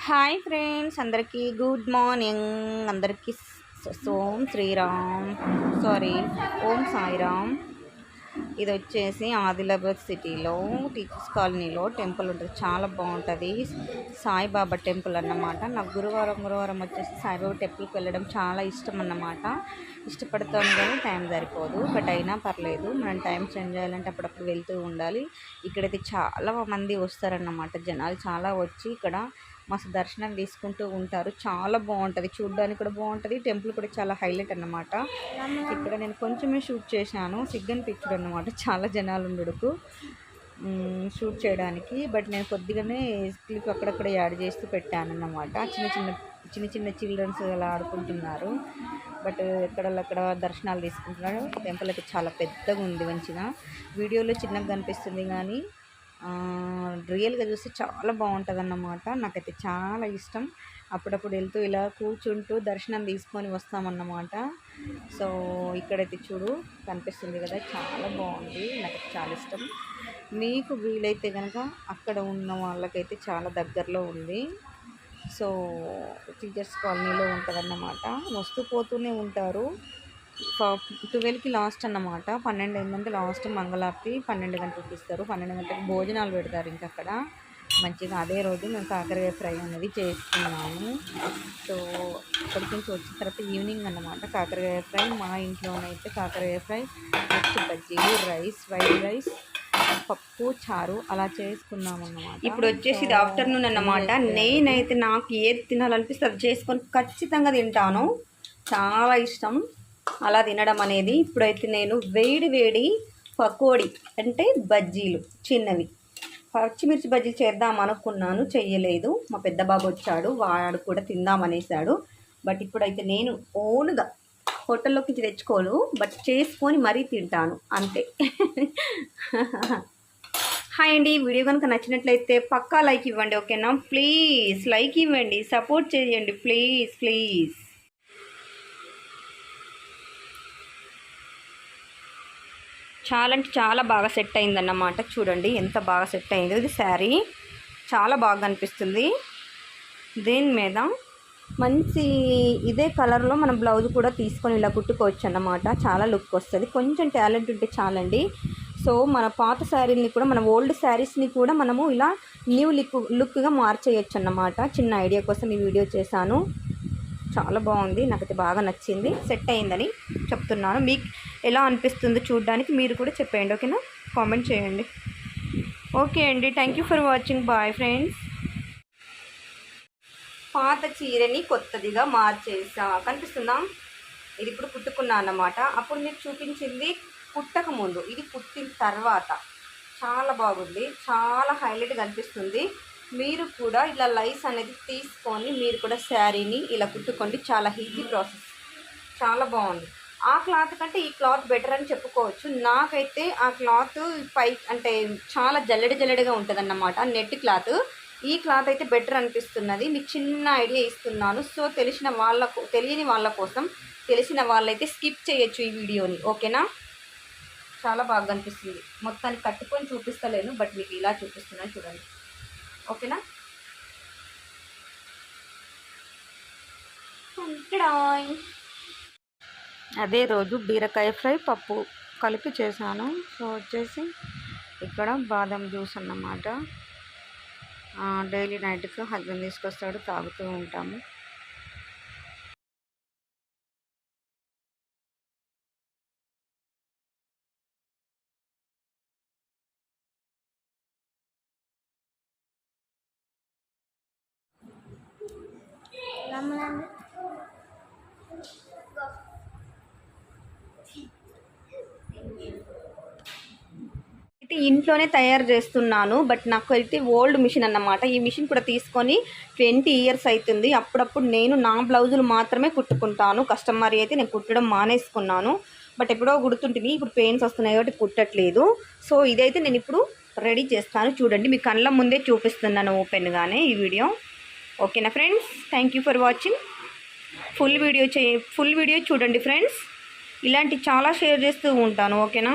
Hi friends, అందరికీ good morning. అందరికీ ఓం శ్రీరామ్, ఓం సాయిరామ్. ఇది వచ్చేసి ఆదిలాబాద్ సిటీలో టీచర్స్ కాలనీలో టెంపుల్ ఉంటుంది. చాలా బాగుంటుంది. సాయిబాబా టెంపుల్ అన్నమాట. నాకు గురువారం వచ్చేసి సాయిబాబా టెంపుల్కి వెళ్ళడం చాలా ఇష్టం అన్నమాట. ఇష్టపడతాను కానీ టైం సరిపోదు. బట్ అయినా పర్లేదు, మనం టైం స్పెండ్ చేయాలంటే అప్పుడప్పుడు వెళ్తూ ఉండాలి. ఇక్కడైతే చాలా మంది వస్తారన్నమాట. జనాలు చాలా వచ్చి ఇక్కడ మస్తు దర్శనం తీసుకుంటూ ఉంటారు. చాలా బాగుంటుంది, చూడడానికి కూడా బాగుంటుంది. టెంపుల్ కూడా చాలా హైలైట్ అన్నమాట. ఇక్కడ నేను కొంచెమే షూట్ చేశాను, సిగ్గన్ పిక్చర్ అన్నమాట. చాలా జనాలు ఉండడుకు షూట్ చేయడానికి. బట్ నేను కొద్దిగానే క్లిప్ అక్కడక్కడ యాడ్ చేస్తూ పెట్టాను అన్నమాట. చిన్న చిల్డ్రన్స్ అలా ఆడుకుంటున్నారు. బట్ ఎక్కడక్కడ దర్శనాలు తీసుకుంటున్నారు. టెంపుల్ అయితే చాలా పెద్దగా ఉంది. మంచిగా వీడియోలో చిన్నగా కనిపిస్తుంది కానీ రియల్గా చూస్తే చాలా బాగుంటుంది అన్నమాట. నాకైతే చాలా ఇష్టం. అప్పుడప్పుడు వెళ్తూ ఇలా కూర్చుంటూ దర్శనం తీసుకొని వస్తామన్నమాట. సో ఇక్కడైతే చూడు కనిపిస్తుంది కదా, చాలా బాగుంది. నాకు చాలా ఇష్టం. మీకు వీలైతే కనుక అక్కడ ఉన్న వాళ్ళకైతే చాలా దగ్గరలో ఉంది. సో టీచర్స్ కాలనీలో ఉంటుందన్నమాట. వస్తూ పోతూనే ఉంటారు. 12కి లాస్ట్ అన్నమాట. 12 అయిందంటే లాస్ట్ మంగళారతి. 12 గంటలకు ఇస్తారు. 12 గంటలకు భోజనాలు పెడతారు. ఇంకా అక్కడ మంచిగా అదే రోజు మేము కాకరకాయ ఫ్రై అనేది చేసుకున్నాము. సో అక్కడికి నుంచి వచ్చిన తర్వాత ఈవినింగ్ అన్నమాట కాకరకాయ ఫ్రై. మా ఇంట్లోనైతే కాకరకాయ ఫ్రై, నెక్స్ట్ బజ్జీలు, రైస్, వైట్ రైస్, పప్పు, చారు అలా చేసుకున్నాము అన్నమాట. ఇప్పుడు వచ్చేసి ఇది ఆఫ్టర్నూన్ అన్నమాట. నేనైతే నాకు ఏది తినాలనిపిస్తే అది చేసుకొని ఖచ్చితంగా తింటాను. చాలా ఇష్టం అలా తినడం అనేది. ఇప్పుడైతే నేను వేడి పకోడీ అంటే బజ్జీలు చిన్నవి, పచ్చిమిర్చి బజ్జీలు చేద్దాం అనుకున్నాను, చెయ్యలేదు. మా పెద్ద బాబు వచ్చాడు, వాడు కూడా తిందామనేసాడు. బట్ ఇప్పుడైతే నేను ఓన్గా హోటల్లోకి తెచ్చుకోను, బట్ చేసుకొని మరీ తింటాను అంతే. హాయ్ అండి, వీడియో కనుక నచ్చినట్లయితే పక్కా లైక్ ఇవ్వండి, ఓకేనా? ప్లీజ్ లైక్ ఇవ్వండి, సపోర్ట్ చేయండి ప్లీజ్. చాలా అంటే చాలా బాగా సెట్ అయిందన్నమాట. చూడండి ఎంత బాగా సెట్ అయింది. ఇది శారీ చాలా బాగా అనిపిస్తుంది. దీని మీద మంచి ఇదే కలర్లో మనం బ్లౌజ్ కూడా తీసుకొని ఇలా కుట్టుకోవచ్చు అన్నమాట. చాలా లుక్ వస్తుంది. కొంచెం టాలెంట్ ఉంటే చాలండి. సో మన పాత శారీని కూడా, మన ఓల్డ్ శారీస్ని కూడా మనము ఇలా న్యూ లుక్గా మార్చేయచ్చు అన్నమాట. చిన్న ఐడియా కోసం ఈ వీడియో చేశాను. చాలా బాగుంది, నాకైతే బాగా నచ్చింది. సెట్ అయిందని చెప్తున్నాను. మీకు ఎలా అనిపిస్తుందో చూడడానికి మీరు కూడా చెప్పండి, ఓకేనా? కామెంట్ చేయండి. ఓకే అండి, thank you for watching. Bye friends. పాత చీరని కొత్తదిగా మార్చేసా, కనిపిస్తుందా? ఇది ఇప్పుడు కుట్టుకున్నా అన్నమాట. అప్పుడు మీకు చూపించింది కుట్టక ముందు, ఇది కుట్టిన తర్వాత చాలా బాగుంది. చాలా హైలైట్గా అనిపిస్తుంది. మీరు కూడా ఇలా లైస్ అనేది తీసుకొని మీరు కూడా శారీని ఇలా కుట్టుకోండి. చాలా ఈజీ ప్రాసెస్, చాలా బాగుంది. ఆ క్లాత్ కంటే ఈ క్లాత్ బెటర్ అని చెప్పుకోవచ్చు. నాకైతే ఆ క్లాత్ పై అంటే చాలా జల్లెడగా ఉంటుంది అన్నమాట, నెట్ క్లాత్. ఈ క్లాత్ అయితే బెటర్ అనిపిస్తున్నది. మీకు చిన్న ఐడియా ఇస్తున్నాను. సో తెలియని వాళ్ళ కోసం, తెలిసిన వాళ్ళైతే స్కిప్ చేయొచ్చు ఈ వీడియోని, ఓకేనా? చాలా బాగా అనిపిస్తుంది. మొత్తాన్ని కట్టుకొని చూపిస్తలేను, బట్ మీకు ఇలా చూపిస్తున్నాను చూడండి, ఓకేనా? అదే రోజు బీరకాయ ఫ్రై, పప్పు కలిపి చేశాను. సో వచ్చేసి ఇక్కడ బాదం జ్యూస్ అన్నమాట. డైలీ నైట్కి హస్బెండ్ తీసుకొస్తాడు, తాగుతూ ఉంటాము. అయితే ఇంట్లోనే తయారు చేస్తున్నాను. బట్ నాకు అయితే ఓల్డ్ మిషన్ అన్నమాట. ఈ మిషన్ కూడా తీసుకొని 20 ఇయర్స్ అవుతుంది. అప్పుడప్పుడు నేను నా బ్లౌజులు మాత్రమే కుట్టుకుంటాను. కస్టమర్ అయితే నేను కుట్టడం మానేసుకున్నాను. బట్ ఎప్పుడో కుడుతుంటుంది, ఇప్పుడు పెయిన్స్ వస్తున్నాయి కాబట్టి కుట్టట్లేదు. సో ఇదైతే నేను ఇప్పుడు రెడీ చేస్తాను. చూడండి, మీ కళ్ళ ముందే చూపిస్తున్నాను ఓపెన్గానే ఈ వీడియో, ఓకేనా friends? Thank you for watching. Full video చూడండి ఫ్రెండ్స్. ఇలాంటి చాలా షేర్ చేస్తూ ఉంటాను, ఓకేనా?